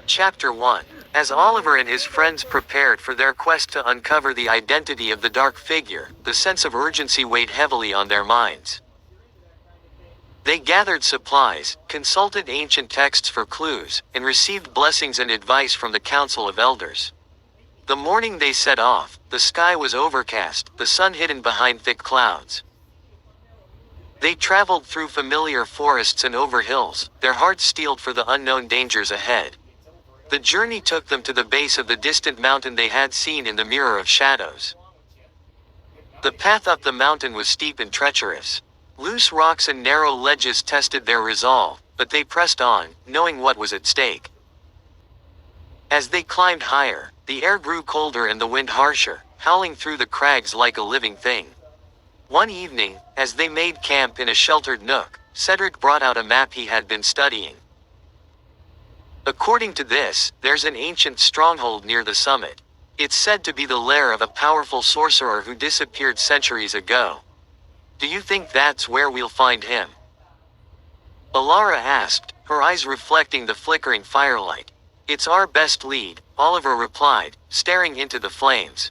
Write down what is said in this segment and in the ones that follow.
Chapter 1. As Oliver and his friends prepared for their quest to uncover the identity of the dark figure, the sense of urgency weighed heavily on their minds. They gathered supplies, consulted ancient texts for clues, and received blessings and advice from the Council of Elders. The morning they set off, the sky was overcast, the sun hidden behind thick clouds. They traveled through familiar forests and over hills, their hearts steeled for the unknown dangers ahead. The journey took them to the base of the distant mountain they had seen in the Mirror of Shadows. The path up the mountain was steep and treacherous. Loose rocks and narrow ledges tested their resolve, but they pressed on, knowing what was at stake. As they climbed higher, the air grew colder and the wind harsher, howling through the crags like a living thing. One evening, as they made camp in a sheltered nook, Cedric brought out a map he had been studying. According to this, there's an ancient stronghold near the summit. It's said to be the lair of a powerful sorcerer who disappeared centuries ago. Do you think that's where we'll find him? Alara asked, her eyes reflecting the flickering firelight. It's our best lead, Oliver replied, staring into the flames.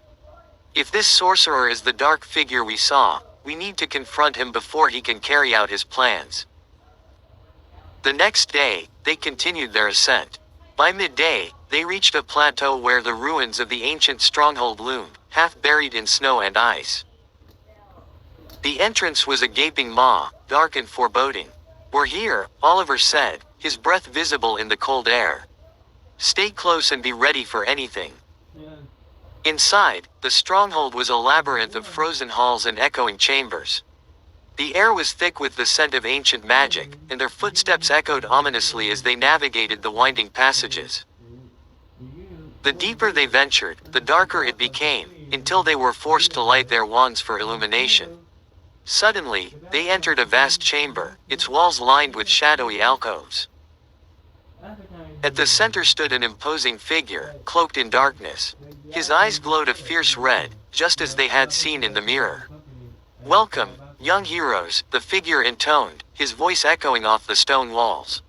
If this sorcerer is the dark figure we saw, we need to confront him before he can carry out his plans. The next day, they continued their ascent. By midday, they reached a plateau where the ruins of the ancient stronghold loomed, half buried in snow and ice. The entrance was a gaping maw, dark and foreboding. "We're here," Oliver said, his breath visible in the cold air. "Stay close and be ready for anything." Inside, the stronghold was a labyrinth of frozen halls and echoing chambers. The air was thick with the scent of ancient magic, and their footsteps echoed ominously as they navigated the winding passages. The deeper they ventured, the darker it became, until they were forced to light their wands for illumination. Suddenly, they entered a vast chamber, its walls lined with shadowy alcoves. At the center stood an imposing figure, cloaked in darkness. His eyes glowed a fierce red, just as they had seen in the mirror. "Welcome, young heroes," the figure intoned, his voice echoing off the stone walls.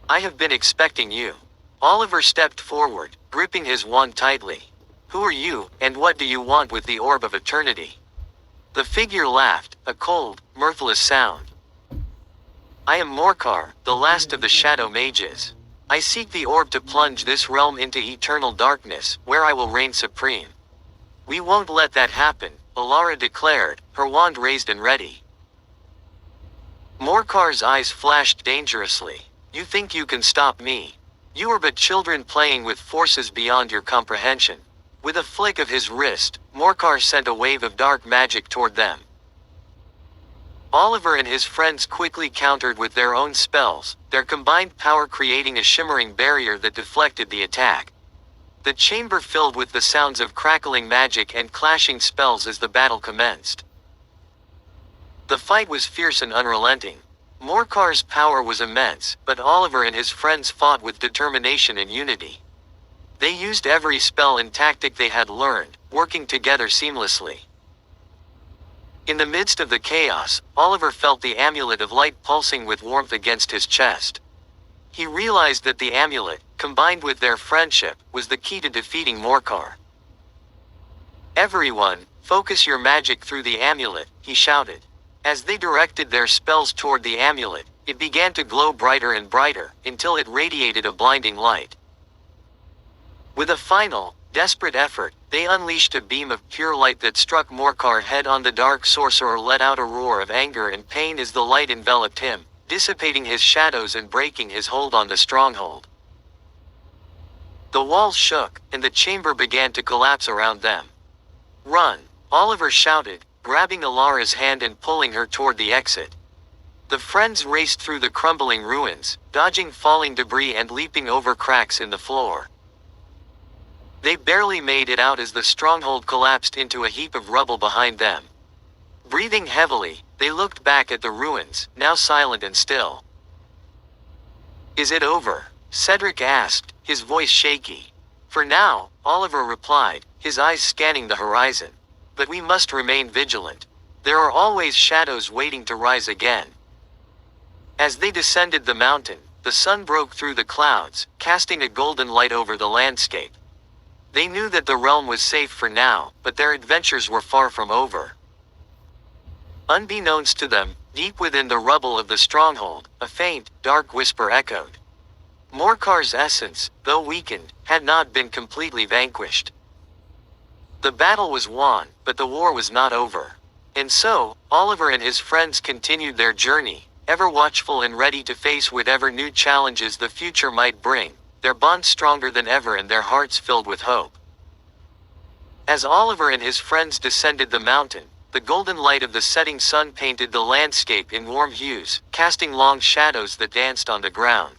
"I have been expecting you." Oliver stepped forward, gripping his wand tightly. "Who are you, and what do you want with the Orb of Eternity?" The figure laughed, a cold, mirthless sound. "I am Morcar, the last of the Shadow Mages. I seek the orb to plunge this realm into eternal darkness, where I will reign supreme." "We won't let that happen," Alara declared, her wand raised and ready. Morcar's eyes flashed dangerously. "You think you can stop me? You are but children playing with forces beyond your comprehension." With a flick of his wrist, Morcar sent a wave of dark magic toward them. Oliver and his friends quickly countered with their own spells, their combined power creating a shimmering barrier that deflected the attack. The chamber filled with the sounds of crackling magic and clashing spells as the battle commenced. The fight was fierce and unrelenting. Morcar's power was immense, but Oliver and his friends fought with determination and unity. They used every spell and tactic they had learned, working together seamlessly. In the midst of the chaos, Oliver felt the amulet of light pulsing with warmth against his chest. He realized that the amulet, combined with their friendship, was the key to defeating Morcar. "Everyone, focus your magic through the amulet," he shouted. As they directed their spells toward the amulet, it began to glow brighter and brighter, until it radiated a blinding light. With a final, desperate effort, they unleashed a beam of pure light that struck Morcar head on. The dark sorcerer let out a roar of anger and pain as the light enveloped him, dissipating his shadows and breaking his hold on the stronghold. The walls shook, and the chamber began to collapse around them. "Run!" Oliver shouted, grabbing Alara's hand and pulling her toward the exit. The friends raced through the crumbling ruins, dodging falling debris and leaping over cracks in the floor. They barely made it out as the stronghold collapsed into a heap of rubble behind them. Breathing heavily, they looked back at the ruins, now silent and still. "Is it over?" Cedric asked, his voice shaky. "For now," Oliver replied, his eyes scanning the horizon. "But we must remain vigilant. There are always shadows waiting to rise again." As they descended the mountain, the sun broke through the clouds, casting a golden light over the landscape. They knew that the realm was safe for now, but their adventures were far from over. Unbeknownst to them, deep within the rubble of the stronghold, a faint, dark whisper echoed. Morkar's essence, though weakened, had not been completely vanquished. The battle was won, but the war was not over. And so, Oliver and his friends continued their journey, ever watchful and ready to face whatever new challenges the future might bring, their bond stronger than ever and their hearts filled with hope. As Oliver and his friends descended the mountain, the golden light of the setting sun painted the landscape in warm hues, casting long shadows that danced on the ground.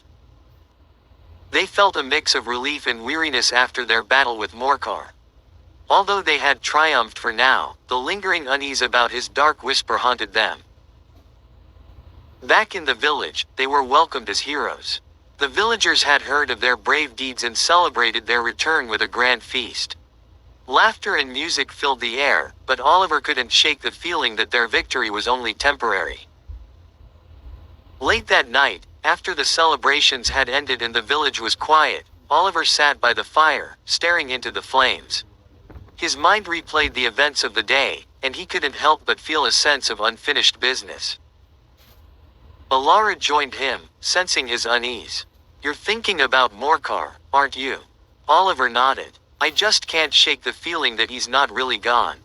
They felt a mix of relief and weariness after their battle with Morkar. Although they had triumphed for now, the lingering unease about his dark whisper haunted them. Back in the village, they were welcomed as heroes. The villagers had heard of their brave deeds and celebrated their return with a grand feast. Laughter and music filled the air, but Oliver couldn't shake the feeling that their victory was only temporary. Late that night, after the celebrations had ended and the village was quiet, Oliver sat by the fire, staring into the flames. His mind replayed the events of the day, and he couldn't help but feel a sense of unfinished business. Alara joined him, sensing his unease. "You're thinking about Morkar, aren't you?" Oliver nodded. "I just can't shake the feeling that he's not really gone."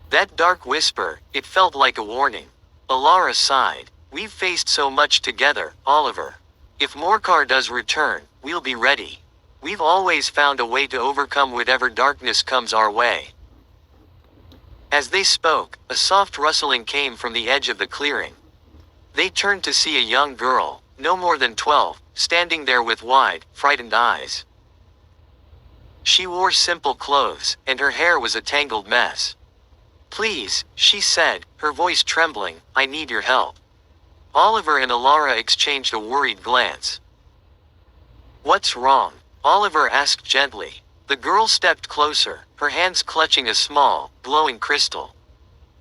That dark whisper, it felt like a warning. Alara sighed. "We've faced so much together, Oliver. If Morkar does return, we'll be ready. We've always found a way to overcome whatever darkness comes our way." As they spoke, a soft rustling came from the edge of the clearing. They turned to see a young girl, no more than 12, standing there with wide, frightened eyes. She wore simple clothes, and her hair was a tangled mess. "Please," she said, her voice trembling, "I need your help." Oliver and Alara exchanged a worried glance. "What's wrong?" Oliver asked gently. The girl stepped closer, her hands clutching a small, glowing crystal.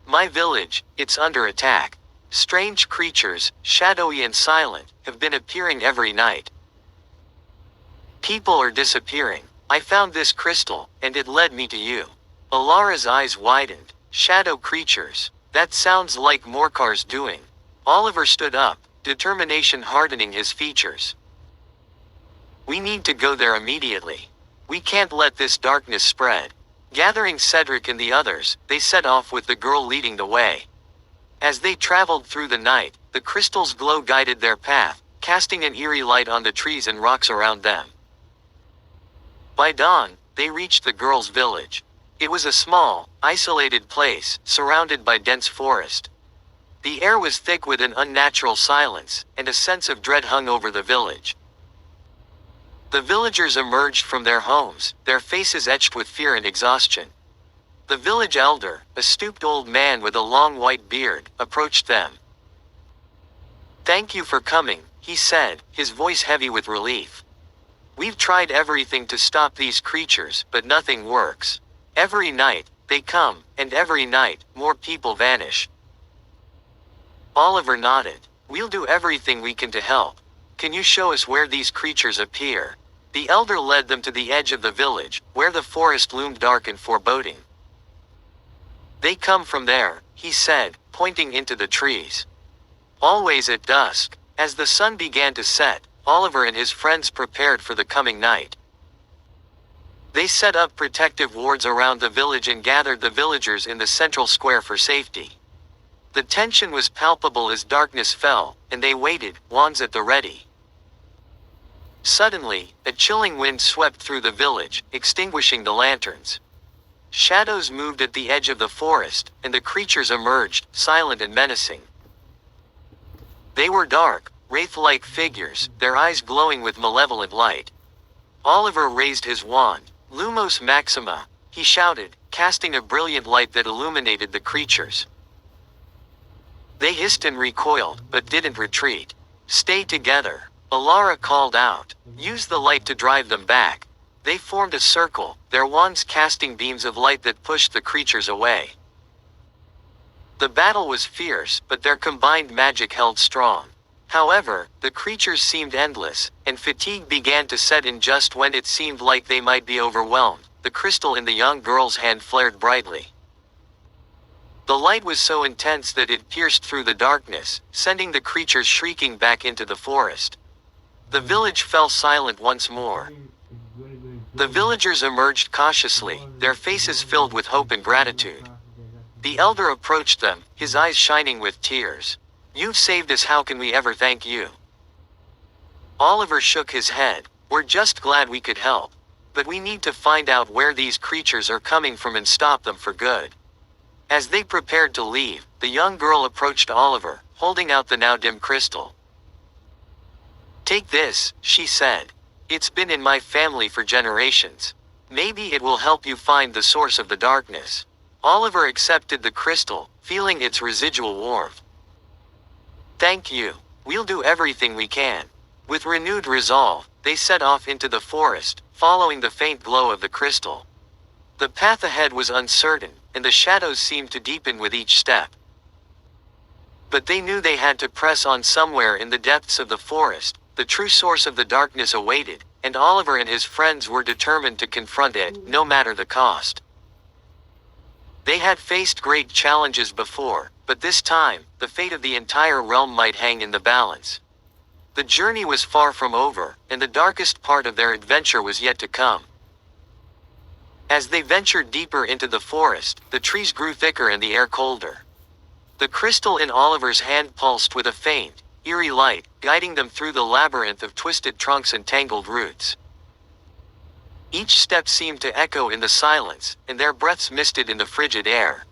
"My village, it's under attack. Strange creatures, shadowy and silent, have been appearing every night. People are disappearing. I found this crystal, and it led me to you." Alara's eyes widened. "Shadow creatures. That sounds like Morkar's doing." Oliver stood up, determination hardening his features. "We need to go there immediately. We can't let this darkness spread." Gathering Cedric and the others, they set off with the girl leading the way. As they traveled through the night, the crystal's glow guided their path, casting an eerie light on the trees and rocks around them. By dawn, they reached the girl's village. It was a small, isolated place, surrounded by dense forest. The air was thick with an unnatural silence, and a sense of dread hung over the village. The villagers emerged from their homes, their faces etched with fear and exhaustion. The village elder, a stooped old man with a long white beard, approached them. "Thank you for coming," he said, his voice heavy with relief. "We've tried everything to stop these creatures, but nothing works. Every night, they come, and every night, more people vanish." Oliver nodded. "We'll do everything we can to help. Can you show us where these creatures appear?" The elder led them to the edge of the village, where the forest loomed dark and foreboding. "They come from there," he said, pointing into the trees. "Always at dusk." As the sun began to set, Oliver and his friends prepared for the coming night. They set up protective wards around the village and gathered the villagers in the central square for safety. The tension was palpable as darkness fell, and they waited, wands at the ready. Suddenly, a chilling wind swept through the village, extinguishing the lanterns. Shadows moved at the edge of the forest, and the creatures emerged, silent and menacing. They were dark, wraith-like figures, their eyes glowing with malevolent light. Oliver raised his wand. "Lumos Maxima," he shouted, casting a brilliant light that illuminated the creatures. They hissed and recoiled, but didn't retreat. "Stay together," Alara called out. "Use the light to drive them back." They formed a circle, their wands casting beams of light that pushed the creatures away. The battle was fierce, but their combined magic held strong. However, the creatures seemed endless, and fatigue began to set in just when it seemed like they might be overwhelmed. The crystal in the young girl's hand flared brightly. The light was so intense that it pierced through the darkness, sending the creatures shrieking back into the forest. The village fell silent once more. The villagers emerged cautiously, their faces filled with hope and gratitude. The elder approached them, his eyes shining with tears. "You've saved us, how can we ever thank you?" Oliver shook his head. "We're just glad we could help. But we need to find out where these creatures are coming from and stop them for good." As they prepared to leave, the young girl approached Oliver, holding out the now dim crystal. "Take this," she said. "It's been in my family for generations. Maybe it will help you find the source of the darkness." Oliver accepted the crystal, feeling its residual warmth. "Thank you. We'll do everything we can." With renewed resolve, they set off into the forest, following the faint glow of the crystal. The path ahead was uncertain, and the shadows seemed to deepen with each step. But they knew they had to press on. Somewhere in the depths of the forest, the true source of the darkness awaited, and Oliver and his friends were determined to confront it, no matter the cost. They had faced great challenges before, but this time, the fate of the entire realm might hang in the balance. The journey was far from over, and the darkest part of their adventure was yet to come. As they ventured deeper into the forest, the trees grew thicker and the air colder. The crystal in Oliver's hand pulsed with a faint, eerie light, guiding them through the labyrinth of twisted trunks and tangled roots. Each step seemed to echo in the silence, and their breaths misted in the frigid air.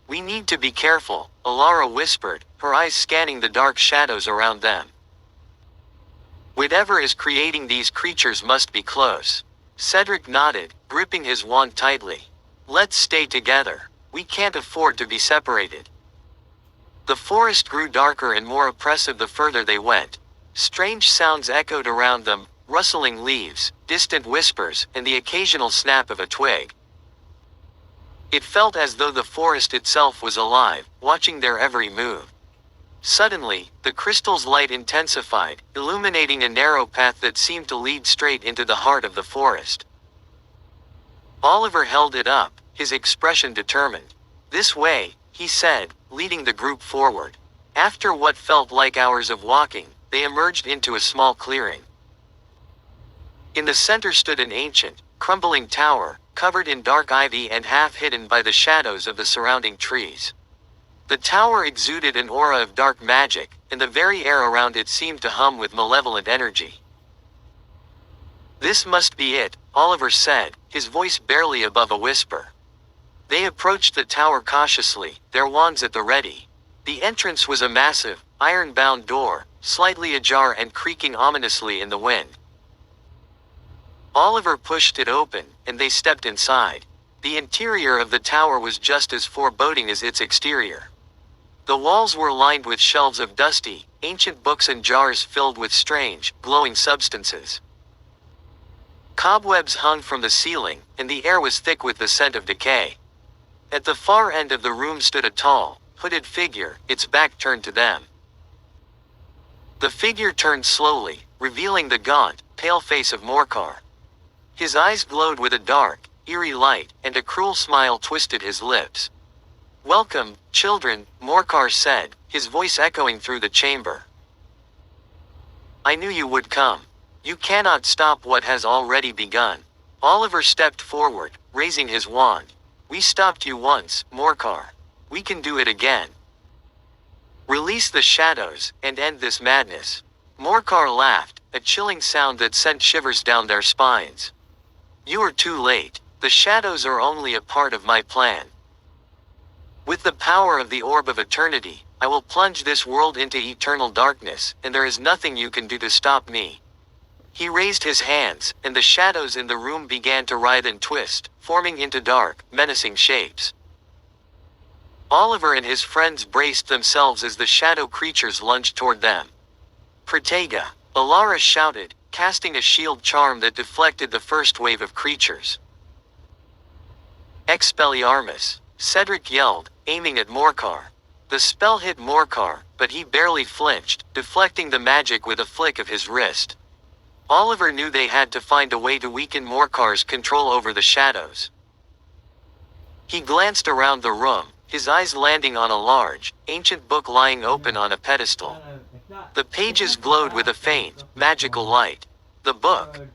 "We need to be careful," Alara whispered, her eyes scanning the dark shadows around them. "Whatever is creating these creatures must be close." Cedric nodded, gripping his wand tightly. "Let's stay together. We can't afford to be separated." The forest grew darker and more oppressive the further they went. Strange sounds echoed around them, rustling leaves, distant whispers, and the occasional snap of a twig. It felt as though the forest itself was alive, watching their every move. Suddenly, the crystal's light intensified, illuminating a narrow path that seemed to lead straight into the heart of the forest. Oliver held it up, his expression determined. "This way," he said, leading the group forward. After what felt like hours of walking, they emerged into a small clearing. In the center stood an ancient, crumbling tower, covered in dark ivy and half hidden by the shadows of the surrounding trees. The tower exuded an aura of dark magic, and the very air around it seemed to hum with malevolent energy. "This must be it," Oliver said, his voice barely above a whisper. They approached the tower cautiously, their wands at the ready. The entrance was a massive, iron-bound door, slightly ajar and creaking ominously in the wind. Oliver pushed it open, and they stepped inside. The interior of the tower was just as foreboding as its exterior. The walls were lined with shelves of dusty, ancient books and jars filled with strange, glowing substances. Cobwebs hung from the ceiling, and the air was thick with the scent of decay. At the far end of the room stood a tall, hooded figure, its back turned to them. The figure turned slowly, revealing the gaunt, pale face of Morcar. His eyes glowed with a dark, eerie light, and a cruel smile twisted his lips. "Welcome, children," Morcar said, his voice echoing through the chamber. "I knew you would come. You cannot stop what has already begun." Oliver stepped forward, raising his wand. "We stopped you once, Morcar. We can do it again. Release the shadows, and end this madness." Morcar laughed, a chilling sound that sent shivers down their spines. "You are too late. The shadows are only a part of my plan. With the power of the Orb of Eternity, I will plunge this world into eternal darkness, and there is nothing you can do to stop me." He raised his hands, and the shadows in the room began to writhe and twist, forming into dark, menacing shapes. Oliver and his friends braced themselves as the shadow creatures lunged toward them. "Protega!" Alara shouted, casting a shield charm that deflected the first wave of creatures. "Expelliarmus!" Cedric yelled, aiming at Morcar. The spell hit Morcar, but he barely flinched, deflecting the magic with a flick of his wrist. Oliver knew they had to find a way to weaken Morcar's control over the shadows. He glanced around the room, his eyes landing on a large, ancient book lying open on a pedestal. The pages glowed with a faint, magical light. The book.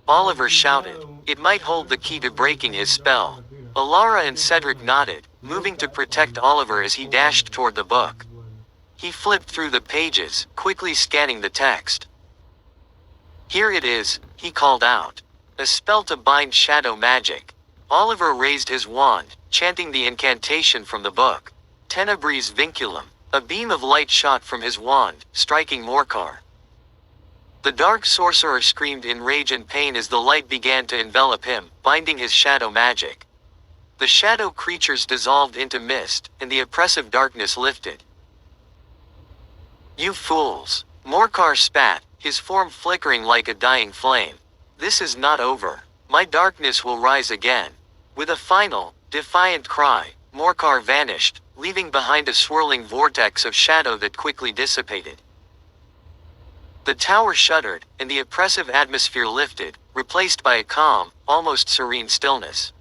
Oliver shouted. It might hold the key to breaking his spell. Alara and Cedric nodded, moving to protect Oliver as he dashed toward the book. He flipped through the pages, quickly scanning the text. Here it is, he called out. A spell to bind shadow magic. Oliver raised his wand, chanting the incantation from the book. Tenebris vinculum. A beam of light shot from his wand, striking Morcar. The dark sorcerer screamed in rage and pain as the light began to envelop him, binding his shadow magic. The shadow creatures dissolved into mist, and the oppressive darkness lifted. You fools! Morcar spat, his form flickering like a dying flame. This is not over. My darkness will rise again. With a final, defiant cry, Morcar vanished, leaving behind a swirling vortex of shadow that quickly dissipated. The tower shuddered, and the oppressive atmosphere lifted, replaced by a calm, almost serene stillness.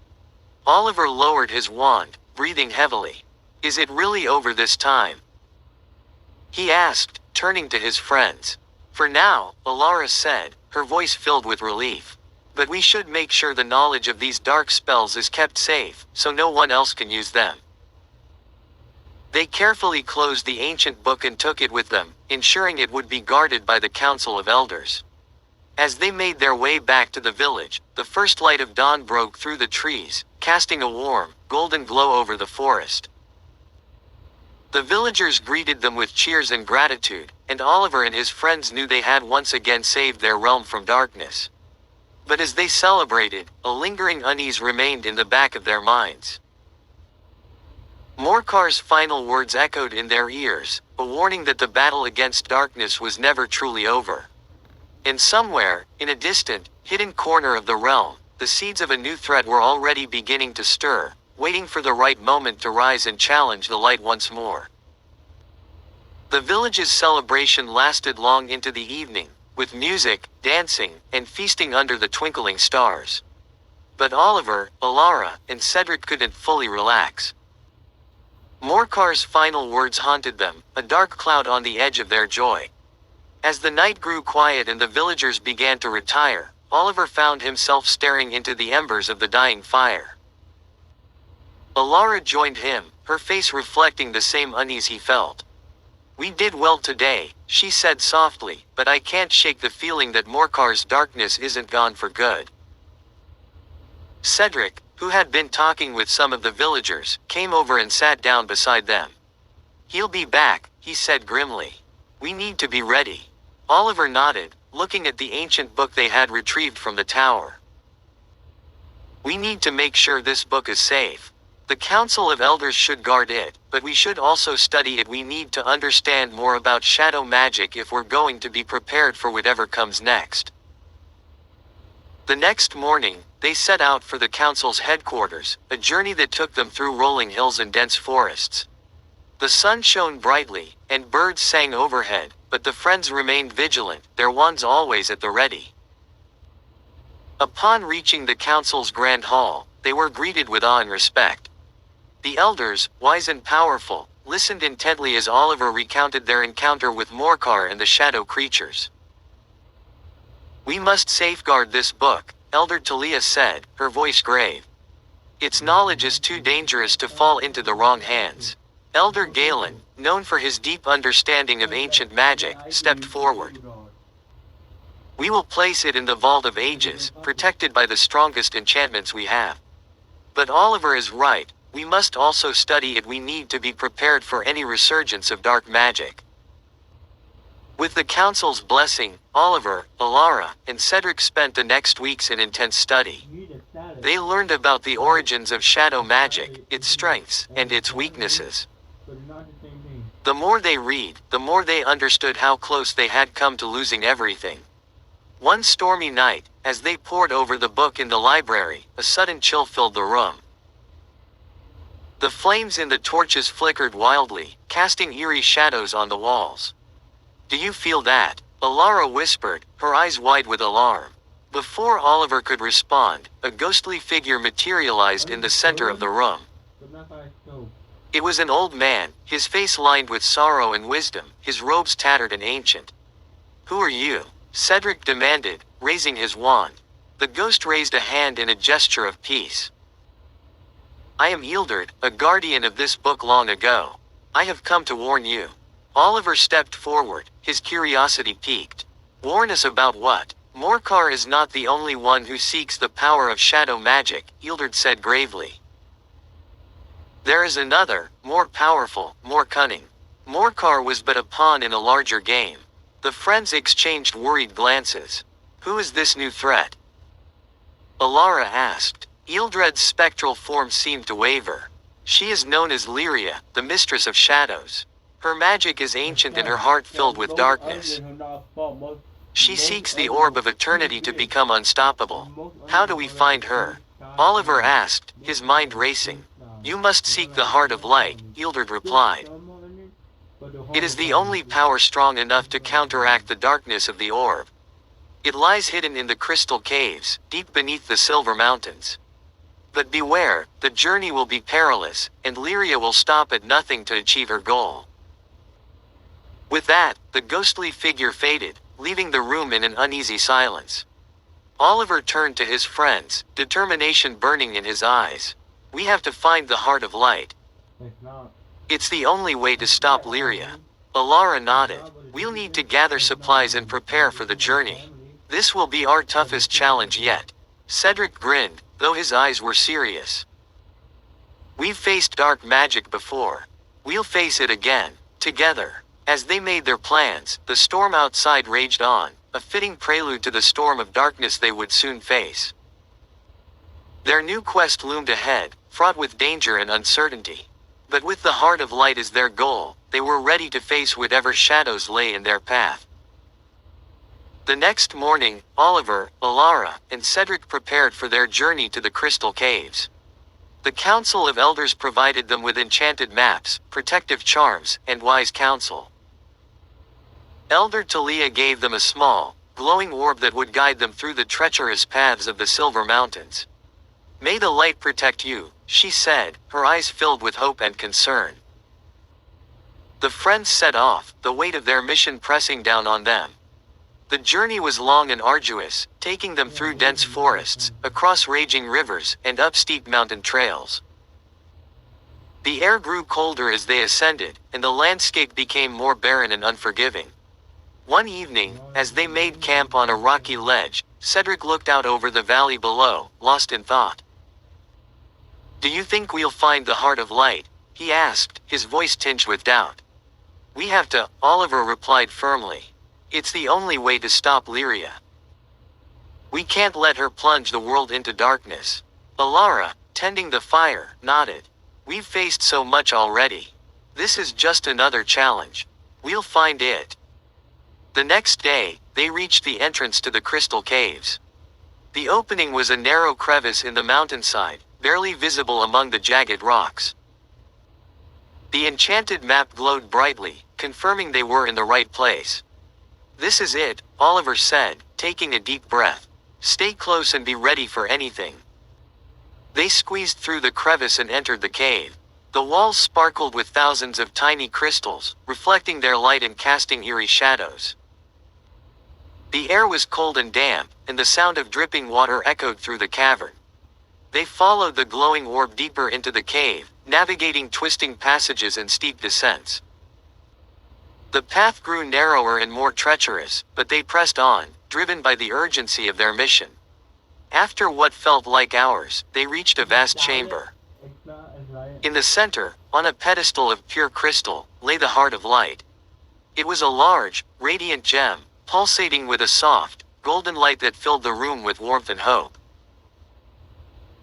Oliver lowered his wand, breathing heavily. Is it really over this time? He asked, turning to his friends. For now, Alara said, her voice filled with relief. But we should make sure the knowledge of these dark spells is kept safe, so no one else can use them. They carefully closed the ancient book and took it with them, ensuring it would be guarded by the Council of Elders. As they made their way back to the village, the first light of dawn broke through the trees, casting a warm, golden glow over the forest. The villagers greeted them with cheers and gratitude, and Oliver and his friends knew they had once again saved their realm from darkness. But as they celebrated, a lingering unease remained in the back of their minds. Morcar's final words echoed in their ears, a warning that the battle against darkness was never truly over. And somewhere, in a distant, hidden corner of the realm, the seeds of a new threat were already beginning to stir, waiting for the right moment to rise and challenge the light once more. The village's celebration lasted long into the evening, with music, dancing, and feasting under the twinkling stars. But Oliver, Alara, and Cedric couldn't fully relax. Morcar's final words haunted them, a dark cloud on the edge of their joy. As the night grew quiet and the villagers began to retire, Oliver found himself staring into the embers of the dying fire. Alara joined him, her face reflecting the same unease he felt. We did well today, she said softly, but I can't shake the feeling that Morcar's darkness isn't gone for good. Cedric, who had been talking with some of the villagers, came over and sat down beside them. He'll be back, he said grimly. We need to be ready. Oliver nodded, looking at the ancient book they had retrieved from the tower. We need to make sure this book is safe. The Council of Elders should guard it, but we should also study it. We need to understand more about shadow magic if we're going to be prepared for whatever comes next. The next morning, they set out for the council's headquarters, a journey that took them through rolling hills and dense forests. The sun shone brightly, and birds sang overhead, but the friends remained vigilant, their wands always at the ready. Upon reaching the council's grand hall, they were greeted with awe and respect. The elders, wise and powerful, listened intently as Oliver recounted their encounter with Morcar and the shadow creatures. We must safeguard this book, Elder Talia said, her voice grave. Its knowledge is too dangerous to fall into the wrong hands. Elder Galen, known for his deep understanding of ancient magic, stepped forward. We will place it in the Vault of Ages, protected by the strongest enchantments we have. But Oliver is right, we must also study it. We need to be prepared for any resurgence of dark magic. With the council's blessing, Oliver, Alara, and Cedric spent the next weeks in intense study. They learned about the origins of shadow magic, its strengths, and its weaknesses. The more they read, the more they understood how close they had come to losing everything. One stormy night, as they pored over the book in the library, a sudden chill filled the room. The flames in the torches flickered wildly, casting eerie shadows on the walls. "Do you feel that?" Alara whispered, her eyes wide with alarm. Before Oliver could respond, a ghostly figure materialized in the center of the room. It was an old man, his face lined with sorrow and wisdom, his robes tattered and ancient. "Who are you?" Cedric demanded, raising his wand. The ghost raised a hand in a gesture of peace. "I am Ealdred, a guardian of this book long ago. I have come to warn you." Oliver stepped forward, his curiosity piqued. "Warn us about what?" "Morcar is not the only one who seeks the power of shadow magic," Ealdred said gravely. "There is another, more powerful, more cunning. Morcar was but a pawn in a larger game." The friends exchanged worried glances. "Who is this new threat?" Alara asked. Ealdred's spectral form seemed to waver. "She is known as Lyria, the mistress of shadows. Her magic is ancient and her heart filled with darkness. She seeks the orb of eternity to become unstoppable. How do we find her?" Oliver asked, his mind racing. "You must seek the heart of light," Ealdred replied. "It is the only power strong enough to counteract the darkness of the orb. It lies hidden in the crystal caves, deep beneath the silver mountains. But beware, the journey will be perilous, and Lyria will stop at nothing to achieve her goal." With that, the ghostly figure faded, leaving the room in an uneasy silence. Oliver turned to his friends, determination burning in his eyes. "We have to find the heart of light. It's the only way to stop Lyria." Alara nodded. "We'll need to gather supplies and prepare for the journey. This will be our toughest challenge yet." Cedric grinned, though his eyes were serious. "We've faced dark magic before. We'll face it again, together." As they made their plans, the storm outside raged on, a fitting prelude to the storm of darkness they would soon face. Their new quest loomed ahead, fraught with danger and uncertainty. But with the heart of light as their goal, they were ready to face whatever shadows lay in their path. The next morning, Oliver, Alara, and Cedric prepared for their journey to the Crystal Caves. The Council of Elders provided them with enchanted maps, protective charms, and wise counsel. Elder Talia gave them a small, glowing orb that would guide them through the treacherous paths of the Silver Mountains. "May the light protect you," she said, her eyes filled with hope and concern. The friends set off, the weight of their mission pressing down on them. The journey was long and arduous, taking them through dense forests, across raging rivers, and up steep mountain trails. The air grew colder as they ascended, and the landscape became more barren and unforgiving. One evening, as they made camp on a rocky ledge, Cedric looked out over the valley below, lost in thought. "Do you think we'll find the heart of light?" he asked, his voice tinged with doubt. "We have to," Oliver replied firmly. "It's the only way to stop Lyria. We can't let her plunge the world into darkness." Alara, tending the fire, nodded. "We've faced so much already. This is just another challenge. We'll find it." The next day, they reached the entrance to the Crystal Caves. The opening was a narrow crevice in the mountainside, barely visible among the jagged rocks. The enchanted map glowed brightly, confirming they were in the right place. "This is it," Oliver said, taking a deep breath. "Stay close and be ready for anything." They squeezed through the crevice and entered the cave. The walls sparkled with thousands of tiny crystals, reflecting their light and casting eerie shadows. The air was cold and damp, and the sound of dripping water echoed through the cavern. They followed the glowing orb deeper into the cave, navigating twisting passages and steep descents. The path grew narrower and more treacherous, but they pressed on, driven by the urgency of their mission. After what felt like hours, they reached a vast chamber. In the center, on a pedestal of pure crystal, lay the heart of light. It was a large, radiant gem, pulsating with a soft, golden light that filled the room with warmth and hope.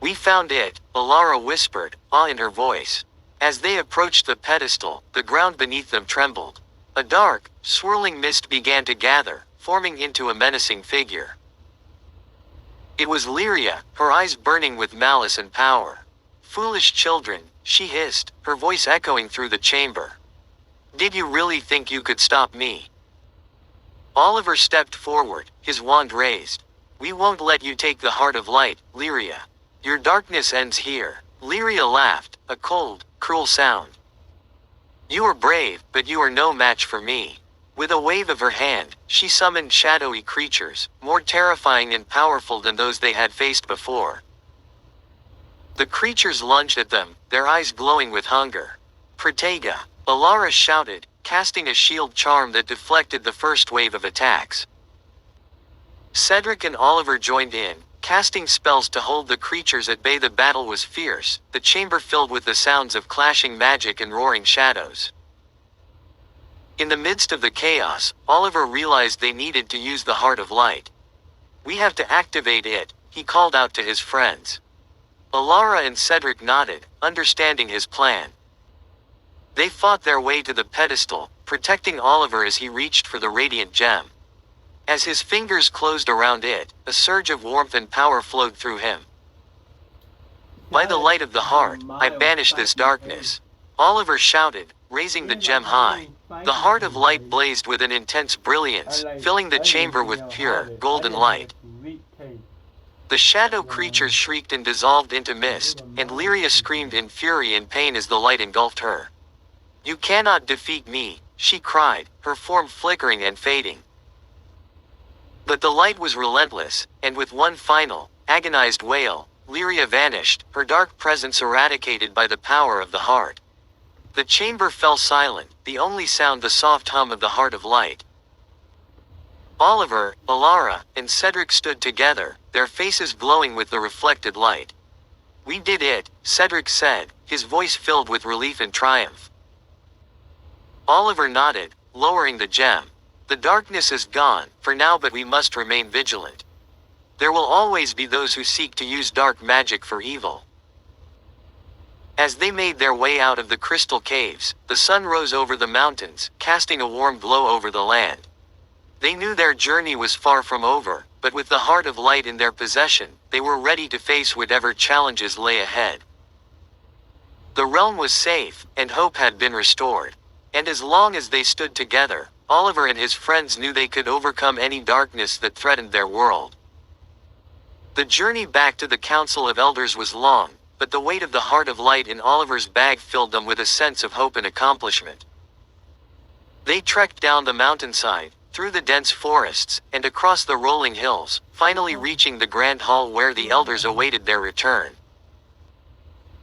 "We found it," Alara whispered, awe in her voice. As they approached the pedestal, the ground beneath them trembled. A dark, swirling mist began to gather, forming into a menacing figure. It was Lyria, her eyes burning with malice and power. Foolish children, she hissed, her voice echoing through the chamber. Did you really think you could stop me? Oliver stepped forward, his wand raised. We won't let you take the Heart of Light, Lyria. Your darkness ends here. Lyria laughed, a cold, cruel sound. You are brave, but you are no match for me. With a wave of her hand, she summoned shadowy creatures, more terrifying and powerful than those they had faced before. The creatures lunged at them, their eyes glowing with hunger. Protega! Alara shouted, casting a shield charm that deflected the first wave of attacks. Cedric and Oliver joined in, casting spells to hold the creatures at bay. The battle was fierce, the chamber filled with the sounds of clashing magic and roaring shadows. In the midst of the chaos, Oliver realized they needed to use the Heart of Light. We have to activate it, he called out to his friends. Alara and Cedric nodded, understanding his plan. They fought their way to the pedestal, protecting Oliver as he reached for the radiant gem. As his fingers closed around it, a surge of warmth and power flowed through him. By the light of the heart, I banish this darkness. Oliver shouted, raising the gem high. The Heart of Light blazed with an intense brilliance, filling the chamber with pure, golden light. The shadow creatures shrieked and dissolved into mist, and Lyria screamed in fury and pain as the light engulfed her. You cannot defeat me, she cried, her form flickering and fading. But the light was relentless, and with one final, agonized wail, Lyria vanished, her dark presence eradicated by the power of the heart. The chamber fell silent, the only sound the soft hum of the Heart of Light. Oliver, Alara, and Cedric stood together, their faces glowing with the reflected light. We did it, Cedric said, his voice filled with relief and triumph. Oliver nodded, lowering the gem. The darkness is gone, for now, but we must remain vigilant. There will always be those who seek to use dark magic for evil. As they made their way out of the crystal caves, the sun rose over the mountains, casting a warm glow over the land. They knew their journey was far from over, but with the Heart of Light in their possession, they were ready to face whatever challenges lay ahead. The realm was safe, and hope had been restored. And as long as they stood together, Oliver and his friends knew they could overcome any darkness that threatened their world. The journey back to the Council of Elders was long, but the weight of the Heart of Light in Oliver's bag filled them with a sense of hope and accomplishment. They trekked down the mountainside, through the dense forests, and across the rolling hills, finally reaching the grand hall where the elders awaited their return.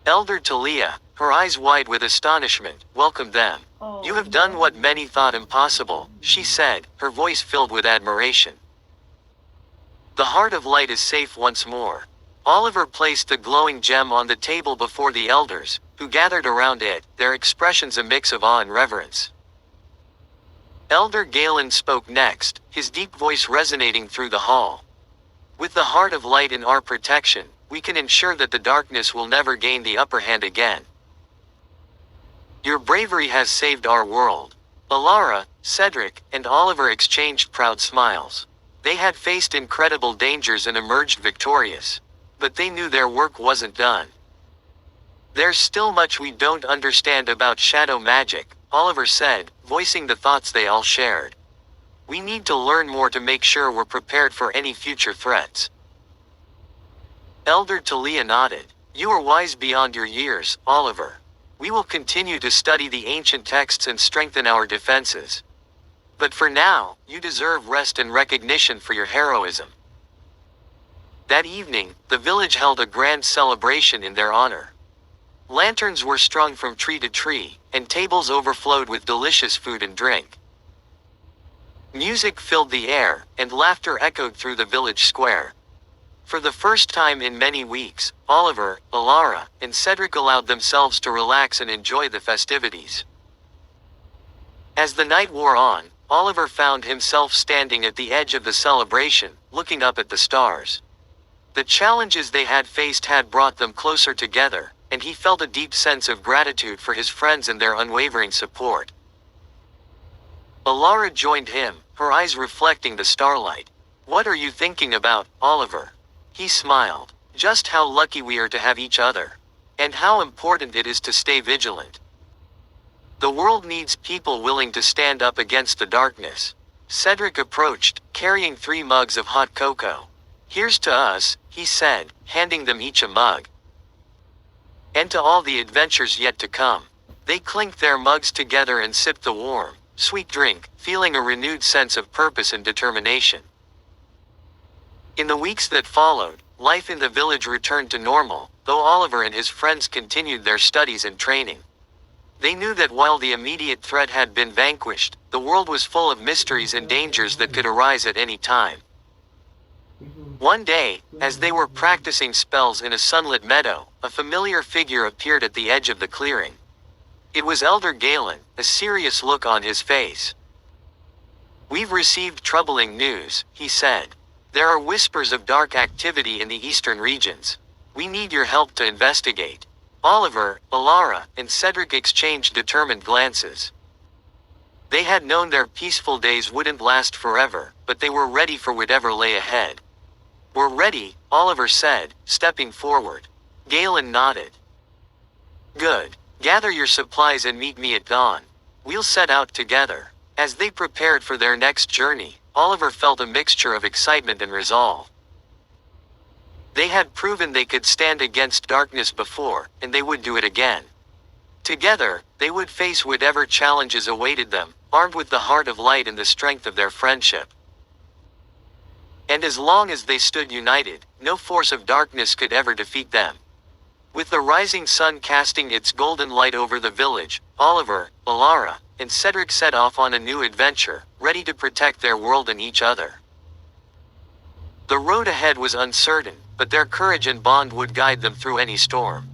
Elder Talia, her eyes wide with astonishment, welcomed them. You have done what many thought impossible, she said, her voice filled with admiration. The Heart of Light is safe once more. Oliver placed the glowing gem on the table before the elders, who gathered around it, their expressions a mix of awe and reverence. Elder Galen spoke next, his deep voice resonating through the hall. With the Heart of Light in our protection, we can ensure that the darkness will never gain the upper hand again. Your bravery has saved our world. Alara, Cedric, and Oliver exchanged proud smiles. They had faced incredible dangers and emerged victorious. But they knew their work wasn't done. There's still much we don't understand about shadow magic, Oliver said, voicing the thoughts they all shared. We need to learn more to make sure we're prepared for any future threats. Elder Talia nodded. You are wise beyond your years, Oliver. We will continue to study the ancient texts and strengthen our defenses. But for now, you deserve rest and recognition for your heroism. That evening, the village held a grand celebration in their honor. Lanterns were strung from tree to tree, and tables overflowed with delicious food and drink. Music filled the air, and laughter echoed through the village square. For the first time in many weeks, Oliver, Alara, and Cedric allowed themselves to relax and enjoy the festivities. As the night wore on, Oliver found himself standing at the edge of the celebration, looking up at the stars. The challenges they had faced had brought them closer together, and he felt a deep sense of gratitude for his friends and their unwavering support. Alara joined him, her eyes reflecting the starlight. What are you thinking about, Oliver? He smiled. Just how lucky we are to have each other. and how important it is to stay vigilant. The world needs people willing to stand up against the darkness. Cedric approached, carrying 3 mugs of hot cocoa. Here's to us, he said, handing them each a mug. And to all the adventures yet to come. They clinked their mugs together and sipped the warm, sweet drink, feeling a renewed sense of purpose and determination. In the weeks that followed, life in the village returned to normal, though Oliver and his friends continued their studies and training. They knew that while the immediate threat had been vanquished, the world was full of mysteries and dangers that could arise at any time. One day, as they were practicing spells in a sunlit meadow, a familiar figure appeared at the edge of the clearing. It was Elder Galen, a serious look on his face. "We've received troubling news," he said. "There are whispers of dark activity in the eastern regions. We need your help to investigate." Oliver, Alara, and Cedric exchanged determined glances. They had known their peaceful days wouldn't last forever, but they were ready for whatever lay ahead. "We're ready," Oliver said, stepping forward. Galen nodded. "Good. Gather your supplies and meet me at dawn. We'll set out together." As they prepared for their next journey, Oliver felt a mixture of excitement and resolve. They had proven they could stand against darkness before, and they would do it again. Together, they would face whatever challenges awaited them, armed with the heart of light and the strength of their friendship. And as long as they stood united, no force of darkness could ever defeat them. With the rising sun casting its golden light over the village, Oliver, Alara, and Cedric set off on a new adventure, ready to protect their world and each other. The road ahead was uncertain, but their courage and bond would guide them through any storm.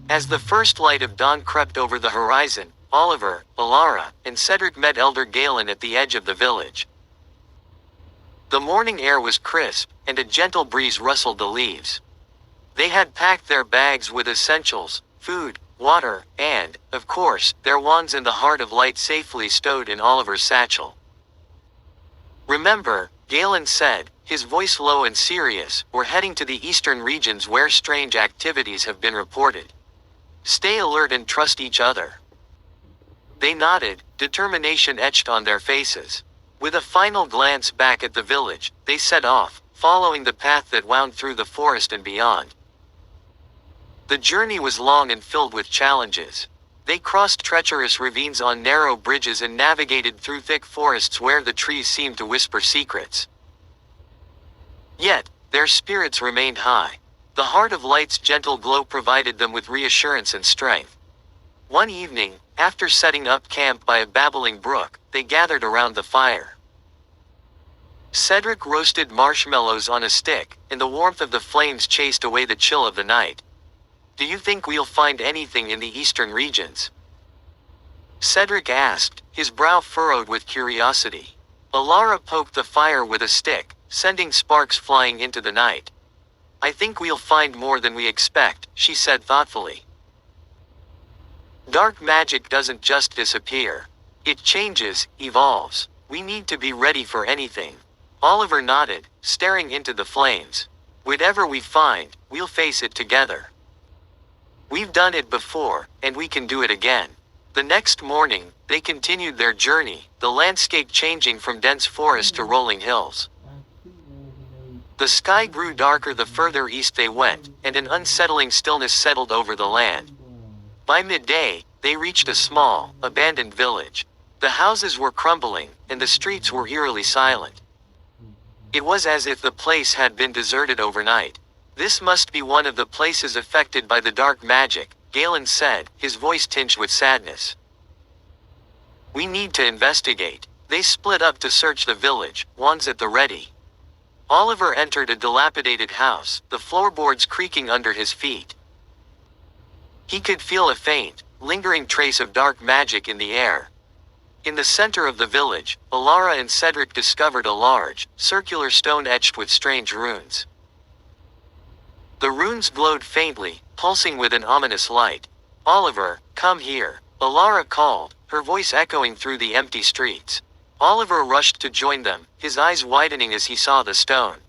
As the first light of dawn crept over the horizon, Oliver, Alara, and Cedric met Elder Galen at the edge of the village. The morning air was crisp, and a gentle breeze rustled the leaves. They had packed their bags with essentials, food, water, and, of course, their wands and the heart of light safely stowed in Oliver's satchel. "Remember," Galen said, his voice low and serious, "we're heading to the eastern regions where strange activities have been reported. Stay alert and trust each other." They nodded, determination etched on their faces. With a final glance back at the village, they set off, following the path that wound through the forest and beyond. The journey was long and filled with challenges. They crossed treacherous ravines on narrow bridges and navigated through thick forests where the trees seemed to whisper secrets. Yet, their spirits remained high. The heart of light's gentle glow provided them with reassurance and strength. One evening, after setting up camp by a babbling brook, they gathered around the fire. Cedric roasted marshmallows on a stick, and the warmth of the flames chased away the chill of the night. "Do you think we'll find anything in the eastern regions?" Cedric asked, his brow furrowed with curiosity. Alara poked the fire with a stick, sending sparks flying into the night. "I think we'll find more than we expect," she said thoughtfully. "Dark magic doesn't just disappear. It changes, evolves. We need to be ready for anything." Oliver nodded, staring into the flames. "Whatever we find, we'll face it together. We've done it before, and we can do it again." The next morning, they continued their journey, the landscape changing from dense forest to rolling hills. The sky grew darker the further east they went, and an unsettling stillness settled over the land. By midday, they reached a small, abandoned village. The houses were crumbling, and the streets were eerily silent. It was as if the place had been deserted overnight. "This must be one of the places affected by the dark magic," Galen said, his voice tinged with sadness. "We need to investigate." They split up to search the village, wands at the ready. Oliver entered a dilapidated house, the floorboards creaking under his feet. He could feel a faint, lingering trace of dark magic in the air. In the center of the village, Alara and Cedric discovered a large, circular stone etched with strange runes. The runes glowed faintly, pulsing with an ominous light. "Oliver, come here," Alara called, her voice echoing through the empty streets. Oliver rushed to join them, his eyes widening as he saw the stone.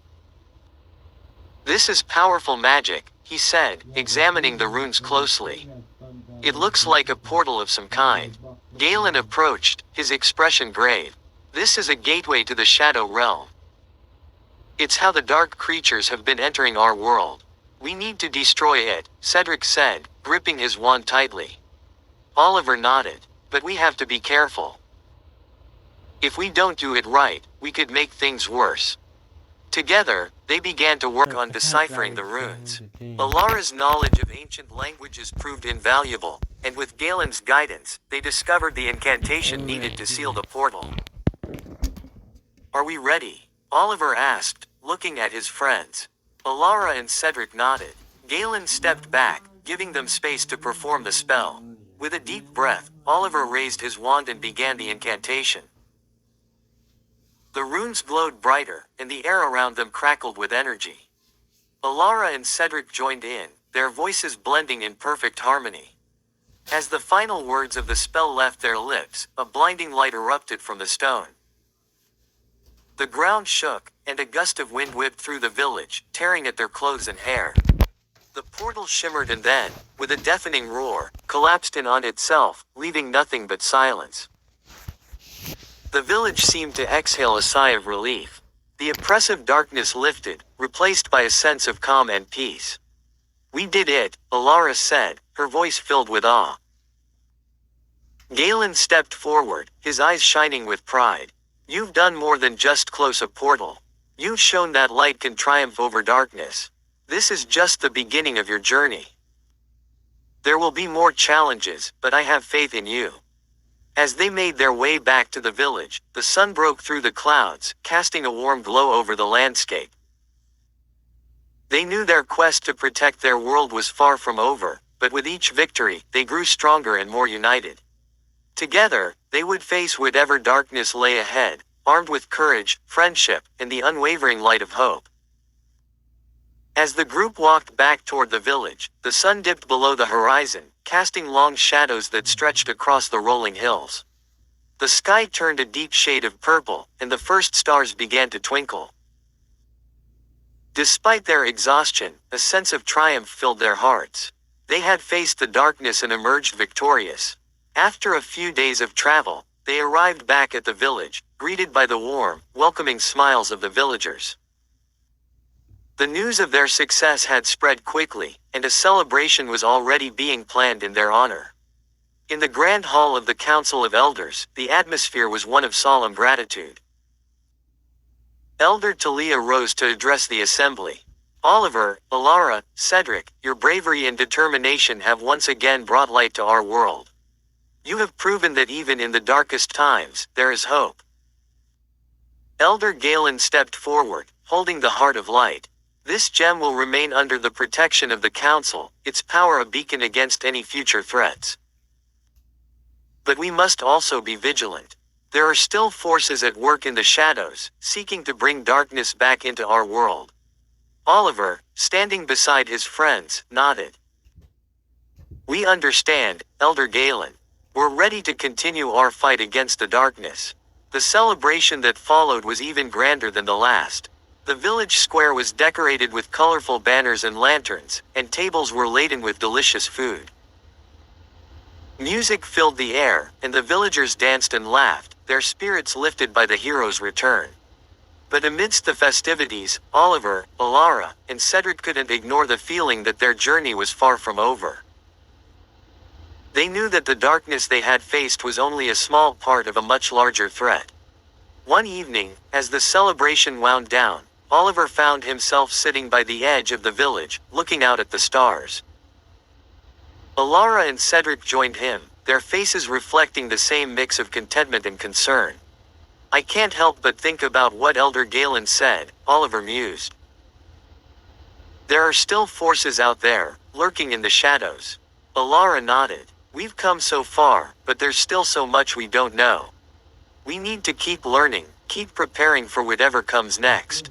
"This is powerful magic," he said, examining the runes closely. It looks like a portal of some kind. Galen approached, his expression grave. This is a gateway to the Shadow Realm. It's how the dark creatures have been entering our world. We need to destroy it, Cedric said, gripping his wand tightly. Oliver nodded. But we have to be careful. If we don't do it right, we could make things worse. Together, they began to work on deciphering the runes. Alara's knowledge of ancient languages proved invaluable, and with Galen's guidance, they discovered the incantation needed to seal the portal. Are we ready? Oliver asked, looking at his friends. Alara and Cedric nodded. Galen stepped back, giving them space to perform the spell. With a deep breath, Oliver raised his wand and began the incantation. The runes glowed brighter, and the air around them crackled with energy. Alara and Cedric joined in, their voices blending in perfect harmony. As the final words of the spell left their lips, a blinding light erupted from the stone. The ground shook, and a gust of wind whipped through the village, tearing at their clothes and hair. The portal shimmered and then, with a deafening roar, collapsed in on itself, leaving nothing but silence. The village seemed to exhale a sigh of relief. The oppressive darkness lifted, replaced by a sense of calm and peace. We did it, Alara said, her voice filled with awe. Galen stepped forward, his eyes shining with pride. You've done more than just close a portal. You've shown that light can triumph over darkness. This is just the beginning of your journey. There will be more challenges, but I have faith in you. As they made their way back to the village, the sun broke through the clouds, casting a warm glow over the landscape. They knew their quest to protect their world was far from over, but with each victory, they grew stronger and more united. Together, they would face whatever darkness lay ahead, armed with courage, friendship, and the unwavering light of hope. As the group walked back toward the village, the sun dipped below the horizon, casting long shadows that stretched across the rolling hills. The sky turned a deep shade of purple, and the first stars began to twinkle. Despite their exhaustion, a sense of triumph filled their hearts. They had faced the darkness and emerged victorious. After a few days of travel, they arrived back at the village, greeted by the warm, welcoming smiles of the villagers. The news of their success had spread quickly, and a celebration was already being planned in their honor. In the grand hall of the Council of Elders, the atmosphere was one of solemn gratitude. Elder Talia rose to address the assembly. Oliver, Alara, Cedric, your bravery and determination have once again brought light to our world. You have proven that even in the darkest times, there is hope. Elder Galen stepped forward, holding the heart of light. This gem will remain under the protection of the Council, its power a beacon against any future threats. But we must also be vigilant. There are still forces at work in the shadows, seeking to bring darkness back into our world. Oliver, standing beside his friends, nodded. We understand, Elder Galen. We're ready to continue our fight against the darkness. The celebration that followed was even grander than the last. The village square was decorated with colorful banners and lanterns, and tables were laden with delicious food. Music filled the air, and the villagers danced and laughed, their spirits lifted by the hero's return. But amidst the festivities, Oliver, Alara, and Cedric couldn't ignore the feeling that their journey was far from over. They knew that the darkness they had faced was only a small part of a much larger threat. One evening, as the celebration wound down, Oliver found himself sitting by the edge of the village, looking out at the stars. Alara and Cedric joined him, their faces reflecting the same mix of contentment and concern. I can't help but think about what Elder Galen said, Oliver mused. There are still forces out there, lurking in the shadows. Alara nodded. We've come so far, but there's still so much we don't know. We need to keep learning, keep preparing for whatever comes next.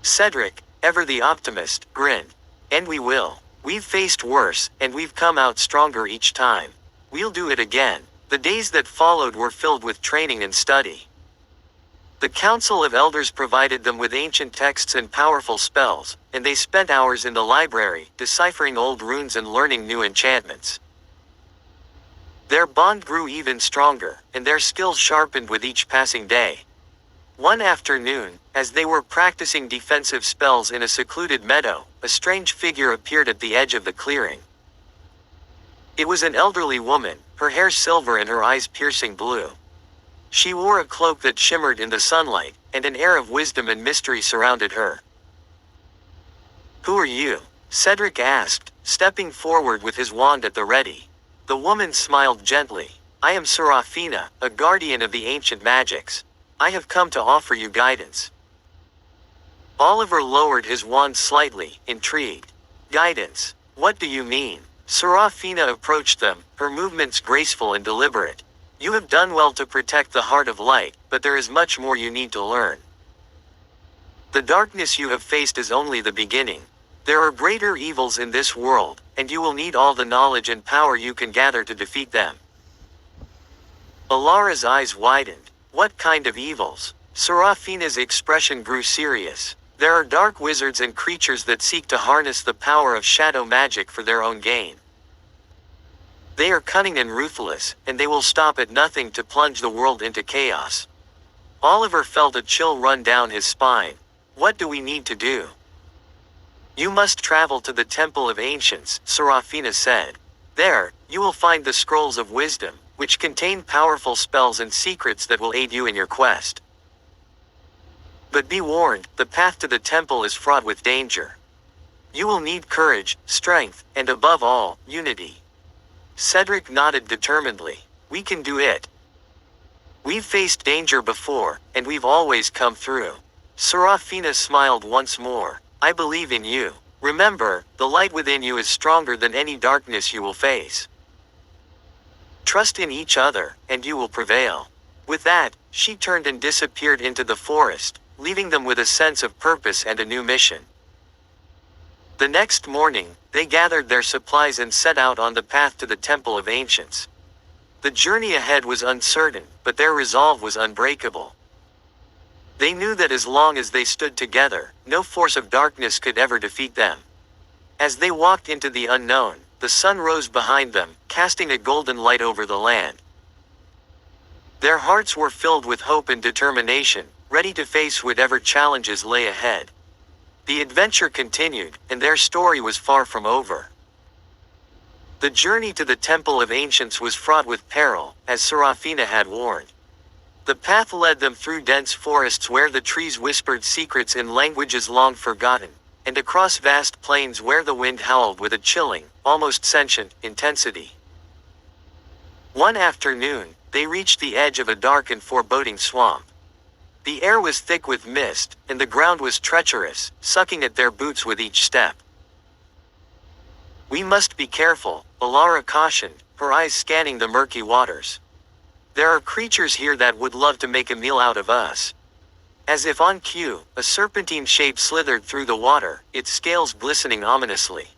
Cedric, ever the optimist, grinned. And we will. We've faced worse, and we've come out stronger each time. We'll do it again. The days that followed were filled with training and study. The Council of Elders provided them with ancient texts and powerful spells, and they spent hours in the library, deciphering old runes and learning new enchantments. Their bond grew even stronger, and their skills sharpened with each passing day. One afternoon, as they were practicing defensive spells in a secluded meadow, a strange figure appeared at the edge of the clearing. It was an elderly woman, her hair silver and her eyes piercing blue. She wore a cloak that shimmered in the sunlight, and an air of wisdom and mystery surrounded her. "Who are you?" Cedric asked, stepping forward with his wand at the ready. The woman smiled gently. "I am Serafina, a guardian of the ancient magics. I have come to offer you guidance." Oliver lowered his wand slightly, intrigued. "Guidance? What do you mean?" Serafina approached them, her movements graceful and deliberate. "You have done well to protect the heart of light, but there is much more you need to learn. The darkness you have faced is only the beginning. There are greater evils in this world, and you will need all the knowledge and power you can gather to defeat them." Alara's eyes widened. "What kind of evils?" Serafina's expression grew serious. "There are dark wizards and creatures that seek to harness the power of shadow magic for their own gain. They are cunning and ruthless, and they will stop at nothing to plunge the world into chaos." Oliver felt a chill run down his spine. "What do we need to do?" "You must travel to the Temple of Ancients," Serafina said. "There, you will find the Scrolls of Wisdom, which contain powerful spells and secrets that will aid you in your quest. But be warned, the path to the temple is fraught with danger. You will need courage, strength, and above all, unity." Cedric nodded determinedly. "We can do it. We've faced danger before, and we've always come through." Serafina smiled once more. "I believe in you. Remember, the light within you is stronger than any darkness you will face. Trust in each other, and you will prevail." With that, she turned and disappeared into the forest, leaving them with a sense of purpose and a new mission. The next morning, they gathered their supplies and set out on the path to the Temple of Ancients. The journey ahead was uncertain, but their resolve was unbreakable. They knew that as long as they stood together, no force of darkness could ever defeat them. As they walked into the unknown, the sun rose behind them, casting a golden light over the land. Their hearts were filled with hope and determination, ready to face whatever challenges lay ahead. The adventure continued, and their story was far from over. The journey to the Temple of Ancients was fraught with peril, as Serafina had warned. The path led them through dense forests where the trees whispered secrets in languages long forgotten, and across vast plains where the wind howled with a chilling, almost sentient, intensity. One afternoon, they reached the edge of a dark and foreboding swamp. The air was thick with mist, and the ground was treacherous, sucking at their boots with each step. "We must be careful," Alara cautioned, her eyes scanning the murky waters. "There are creatures here that would love to make a meal out of us." As if on cue, a serpentine shape slithered through the water, its scales glistening ominously.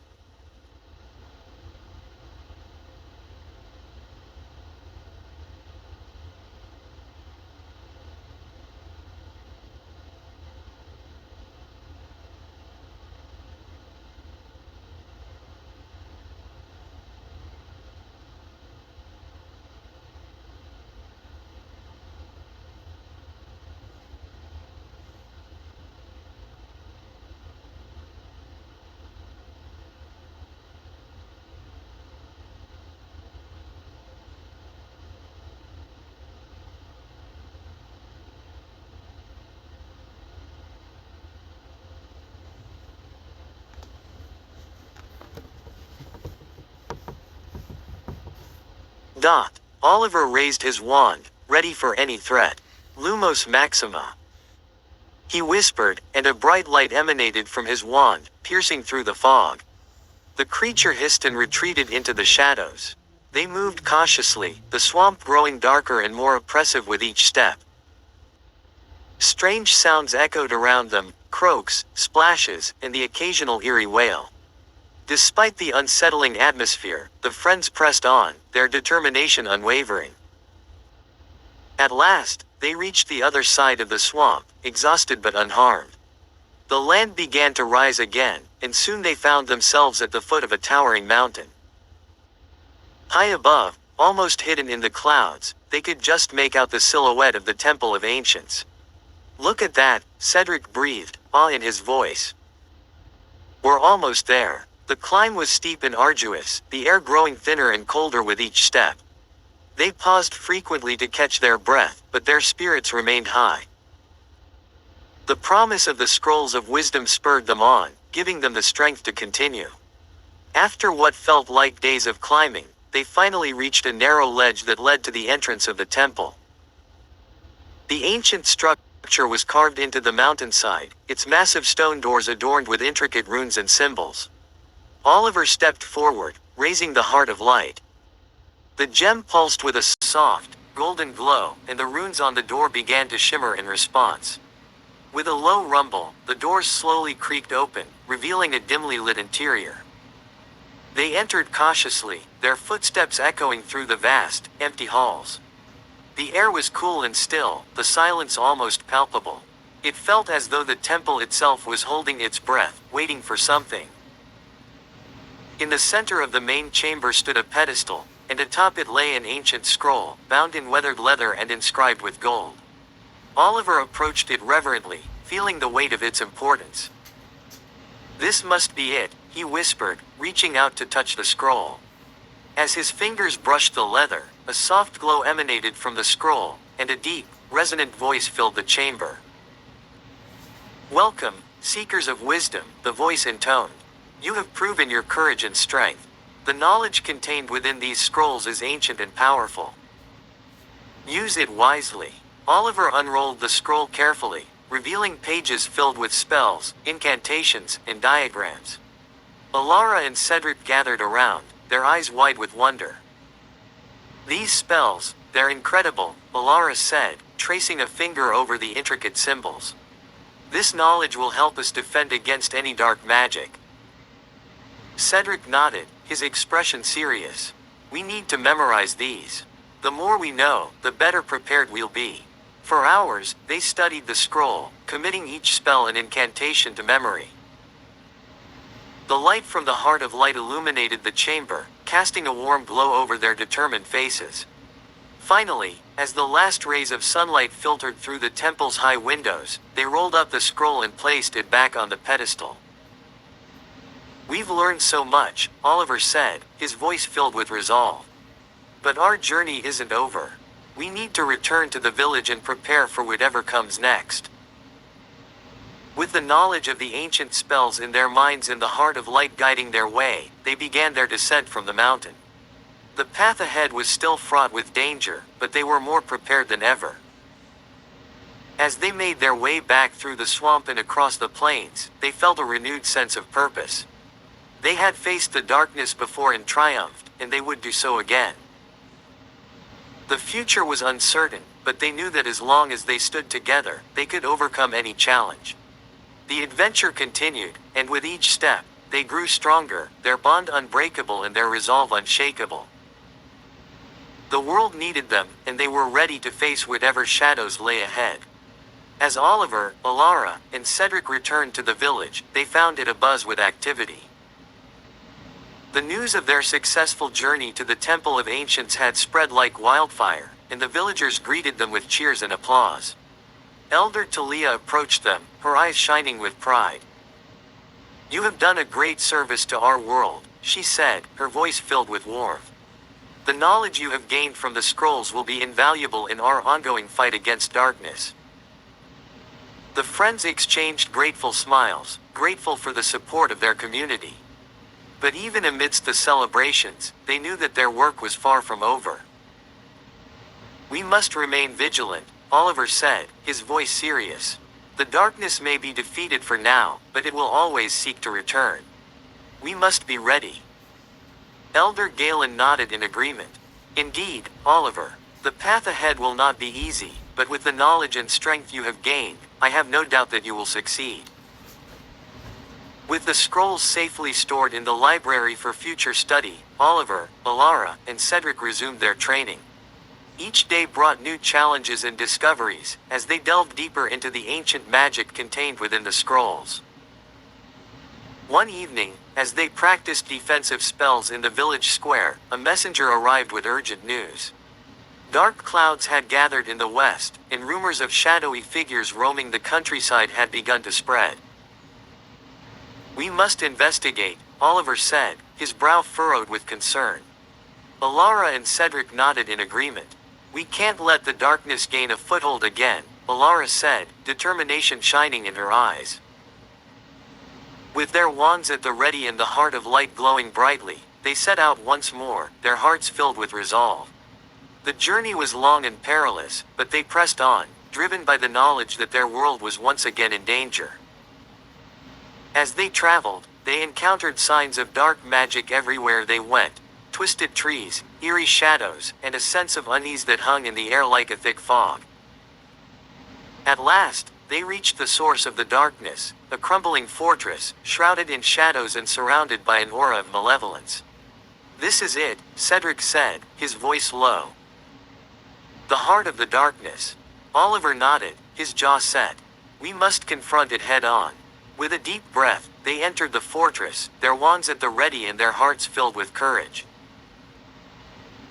Dot. Oliver raised his wand, ready for any threat. "Lumos Maxima." He whispered, and a bright light emanated from his wand, piercing through the fog. The creature hissed and retreated into the shadows. They moved cautiously, the swamp growing darker and more oppressive with each step. Strange sounds echoed around them, croaks, splashes, and the occasional eerie wail. Despite the unsettling atmosphere, the friends pressed on, their determination unwavering. At last, They reached the other side of the swamp, exhausted but unharmed. The land began to rise again, and soon they found themselves at the foot of a towering mountain. High above, almost hidden in the clouds, they could just make out the silhouette of the Temple of Ancients. "Look at that," Cedric breathed, awe in his voice. "We're almost there." The climb was steep and arduous, the air growing thinner and colder with each step. They paused frequently to catch their breath, but their spirits remained high. The promise of the scrolls of wisdom spurred them on, giving them the strength to continue. After what felt like days of climbing, they finally reached a narrow ledge that led to the entrance of the temple. The ancient structure was carved into the mountainside, its massive stone doors adorned with intricate runes and symbols. Oliver stepped forward, raising the Heart of Light. The gem pulsed with a soft, golden glow, and the runes on the door began to shimmer in response. With a low rumble, the doors slowly creaked open, revealing a dimly lit interior. They entered cautiously, their footsteps echoing through the vast, empty halls. The air was cool and still, the silence almost palpable. It felt as though the temple itself was holding its breath, waiting for something. In the center of the main chamber stood a pedestal, and atop it lay an ancient scroll, bound in weathered leather and inscribed with gold. Oliver approached it reverently, feeling the weight of its importance. "This must be it," he whispered, reaching out to touch the scroll. As his fingers brushed the leather, a soft glow emanated from the scroll, and a deep, resonant voice filled the chamber. "Welcome, seekers of wisdom," the voice intoned. "You have proven your courage and strength. The knowledge contained within these scrolls is ancient and powerful. Use it wisely." Oliver unrolled the scroll carefully, revealing pages filled with spells, incantations, and diagrams. Alara and Cedric gathered around, their eyes wide with wonder. "These spells, they're incredible," Alara said, tracing a finger over the intricate symbols. "This knowledge will help us defend against any dark magic." Cedric nodded, his expression serious. "We need to memorize these. The more we know, the better prepared we'll be." For hours, they studied the scroll, committing each spell and incantation to memory. The light from the Heart of Light illuminated the chamber, casting a warm glow over their determined faces. Finally, as the last rays of sunlight filtered through the temple's high windows, they rolled up the scroll and placed it back on the pedestal. "We've learned so much," Oliver said, his voice filled with resolve. "But our journey isn't over. We need to return to the village and prepare for whatever comes next." With the knowledge of the ancient spells in their minds and the Heart of Light guiding their way, they began their descent from the mountain. The path ahead was still fraught with danger, but they were more prepared than ever. As they made their way back through the swamp and across the plains, they felt a renewed sense of purpose. They had faced the darkness before and triumphed, and they would do so again. The future was uncertain, but they knew that as long as they stood together, they could overcome any challenge. The adventure continued, and with each step, they grew stronger, their bond unbreakable and their resolve unshakable. The world needed them, and they were ready to face whatever shadows lay ahead. As Oliver, Alara, and Cedric returned to the village, they found it abuzz with activity. The news of their successful journey to the Temple of Ancients had spread like wildfire, and the villagers greeted them with cheers and applause. Elder Talia approached them, her eyes shining with pride. "You have done a great service to our world," she said, her voice filled with warmth. "The knowledge you have gained from the scrolls will be invaluable in our ongoing fight against darkness." The friends exchanged grateful smiles, grateful for the support of their community. But even amidst the celebrations, they knew that their work was far from over. "We must remain vigilant," Oliver said, his voice serious. "The darkness may be defeated for now, but it will always seek to return. We must be ready." Elder Galen nodded in agreement. "Indeed, Oliver. The path ahead will not be easy, but with the knowledge and strength you have gained, I have no doubt that you will succeed." With the scrolls safely stored in the library for future study, Oliver, Alara, and Cedric resumed their training. Each day brought new challenges and discoveries, as they delved deeper into the ancient magic contained within the scrolls. One evening, as they practiced defensive spells in the village square, a messenger arrived with urgent news. Dark clouds had gathered in the west, and rumors of shadowy figures roaming the countryside had begun to spread. "We must investigate," Oliver said, his brow furrowed with concern. Alara and Cedric nodded in agreement. "We can't let the darkness gain a foothold again," Alara said, determination shining in her eyes. With their wands at the ready and the heart of light glowing brightly, they set out once more, their hearts filled with resolve. The journey was long and perilous, but they pressed on, driven by the knowledge that their world was once again in danger. As they traveled, they encountered signs of dark magic everywhere they went: twisted trees, eerie shadows, and a sense of unease that hung in the air like a thick fog. At last, they reached the source of the darkness, a crumbling fortress, shrouded in shadows and surrounded by an aura of malevolence. "This is it," Cedric said, his voice low. "The heart of the darkness." Oliver nodded, his jaw set. "We must confront it head on." With a deep breath, they entered the fortress, their wands at the ready and their hearts filled with courage.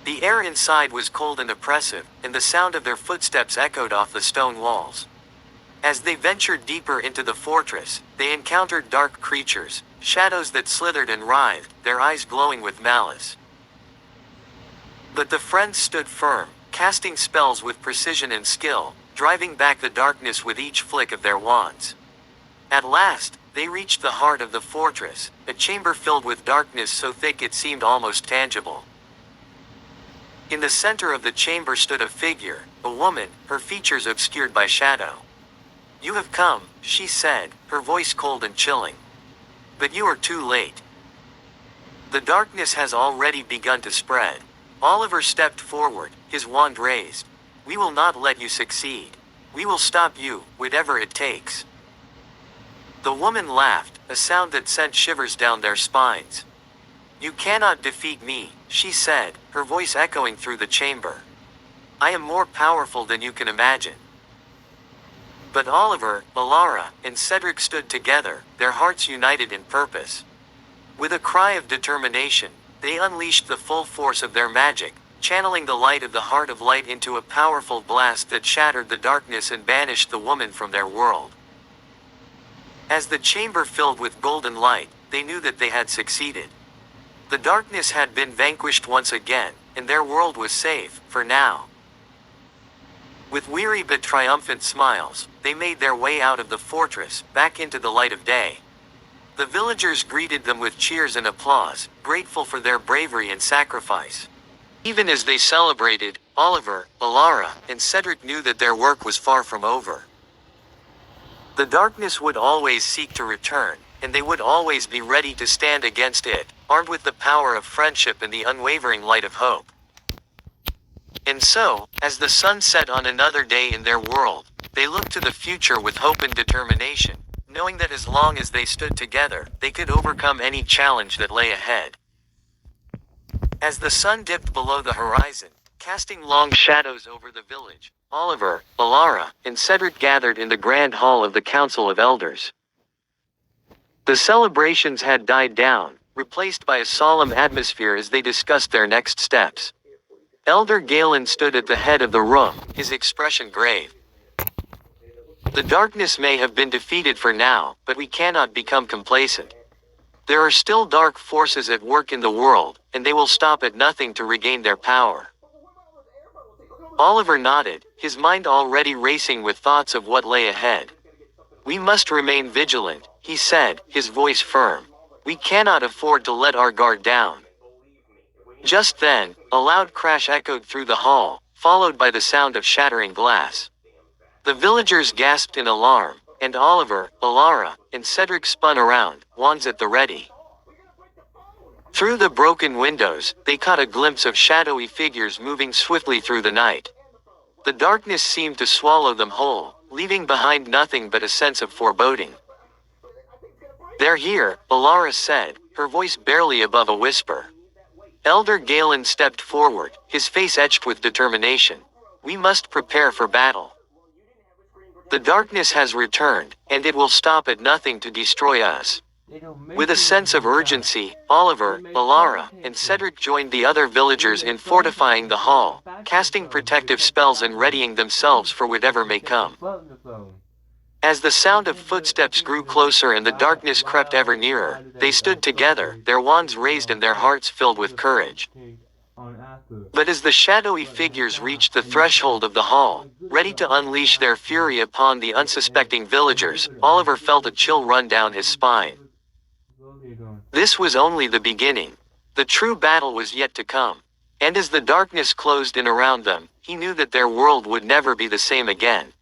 The air inside was cold and oppressive, and the sound of their footsteps echoed off the stone walls. As they ventured deeper into the fortress, they encountered dark creatures, shadows that slithered and writhed, their eyes glowing with malice. But the friends stood firm, casting spells with precision and skill, driving back the darkness with each flick of their wands. At last, they reached the heart of the fortress, a chamber filled with darkness so thick it seemed almost tangible. In the center of the chamber stood a figure, a woman, her features obscured by shadow. "You have come," she said, her voice cold and chilling. "But you are too late. The darkness has already begun to spread." Oliver stepped forward, his wand raised. "We will not let you succeed. We will stop you, whatever it takes." The woman laughed, a sound that sent shivers down their spines. "You cannot defeat me," she said, her voice echoing through the chamber. "I am more powerful than you can imagine." But Oliver, Alara, and Cedric stood together, their hearts united in purpose. With a cry of determination, they unleashed the full force of their magic, channeling the light of the Heart of Light into a powerful blast that shattered the darkness and banished the woman from their world. As the chamber filled with golden light, they knew that they had succeeded. The darkness had been vanquished once again, and their world was safe, for now. With weary but triumphant smiles, they made their way out of the fortress, back into the light of day. The villagers greeted them with cheers and applause, grateful for their bravery and sacrifice. Even as they celebrated, Oliver, Alara, and Cedric knew that their work was far from over. The darkness would always seek to return, and they would always be ready to stand against it, armed with the power of friendship and the unwavering light of hope. And so, as the sun set on another day in their world, they looked to the future with hope and determination, knowing that as long as they stood together, they could overcome any challenge that lay ahead. As the sun dipped below the horizon, casting long shadows over the village, Oliver, Alara, and Cedric gathered in the grand hall of the Council of Elders. The celebrations had died down, replaced by a solemn atmosphere as they discussed their next steps. Elder Galen stood at the head of the room, his expression grave. "The darkness may have been defeated for now, but we cannot become complacent. There are still dark forces at work in the world, and they will stop at nothing to regain their power." Oliver nodded, his mind already racing with thoughts of what lay ahead. "We must remain vigilant," he said, his voice firm. "We cannot afford to let our guard down." Just then, a loud crash echoed through the hall, followed by the sound of shattering glass. The villagers gasped in alarm, and Oliver, Alara, and Cedric spun around, wands at the ready. Through the broken windows, they caught a glimpse of shadowy figures moving swiftly through the night. The darkness seemed to swallow them whole, leaving behind nothing but a sense of foreboding. "They're here," Alara said, her voice barely above a whisper. Elder Galen stepped forward, his face etched with determination. We must prepare for battle. The darkness has returned, and it will stop at nothing to destroy us. With a sense of urgency, Oliver, Alara, and Cedric joined the other villagers in fortifying the hall, casting protective spells and readying themselves for whatever may come. As the sound of footsteps grew closer and the darkness crept ever nearer, they stood together, their wands raised and their hearts filled with courage. But as the shadowy figures reached the threshold of the hall, ready to unleash their fury upon the unsuspecting villagers, Oliver felt a chill run down his spine. This was only the beginning. The true battle was yet to come. And as the darkness closed in around them, he knew that their world would never be the same again.